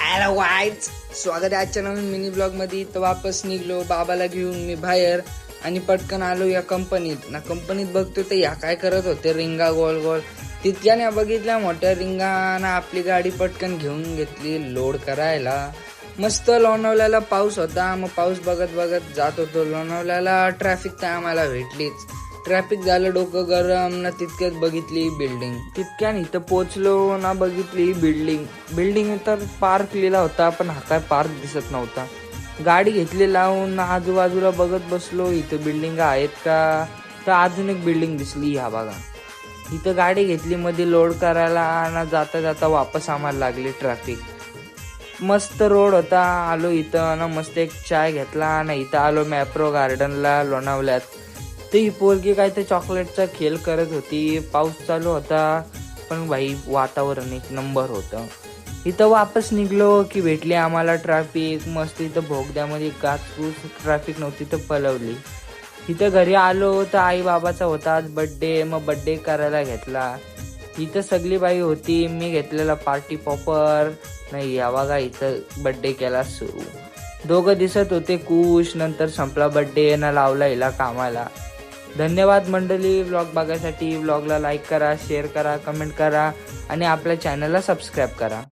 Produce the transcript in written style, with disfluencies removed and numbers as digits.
Hello guys, स्वागत आहे आजच्या नवीन मिनी ब्लॉग मध्ये. तर वापस निघलो बाबाला घेऊन मी बाहेर आणि पटकन आलो या कंपनीत बघतो तर या काय करत होते, रिंगा गोल गोल. तितक्याने बघितल्या मोठ्या रिंगाना आपली गाडी पटकन घेऊन घेतली लोड करायला. मस्त लोणावल्याला पाऊस होता, मग पाऊस बघत बघत जात होतो लोणावल्याला. ट्रॅफिक तर आम्हाला भेटलीच. ट्रॅफिक झालं डोकं गरम ना, तितक्यात बघितली बिल्डिंग. तितक्यान इथं पोचलो ना, बघितली बिल्डिंग तर पार्क लिहिला होता, पण हा काय पार्क दिसत नव्हता. गाडी घेतली लावून ना, आजूबाजूला बघत बसलो इथं बिल्डिंग आहेत का. तर अजून एक बिल्डिंग दिसली, हा बघा. इथं गाडी घेतली मध्ये लोड करायला ना, जाता जाता वापस आम्हाला लागली ट्रॅफिक. मस्त रोड होता, आलो इथं ना, मस्त एक चाय घेतला ना, इथं आलो मॅप्रो गार्डनला लोणावल्यात. तर ही पोरगी काय ते चॉकलेटचा खेळ करत होती. पाऊस चालू होता, पण भाई वातावरण एक नंबर होतं. इथं वापस निघलो की भेटली आम्हाला ट्रॅफिक. मस्त इथं भोगद्यामध्ये गाचपूस ट्रॅफिक नव्हती तर पलवली. इथं घरी आलो तर आई बाबाचा होता आज बड्डे, मग बड्डे करायला घेतला. इथं सगळी बाई होती, मी घेतलेला पार्टी पॉपर. नाही या बघा, इथं बड्डे केला सुरू. दोघं दिसत होते खुश. नंतर संपला बड्डे ना, लावला हिला कामाला. धन्यवाद मंडळी व्लॉग बघायसाठी. व्लॉगला लाईक करा, शेअर करा, कमेंट करा आणि आपल्या चॅनलला सबस्क्राईब करा.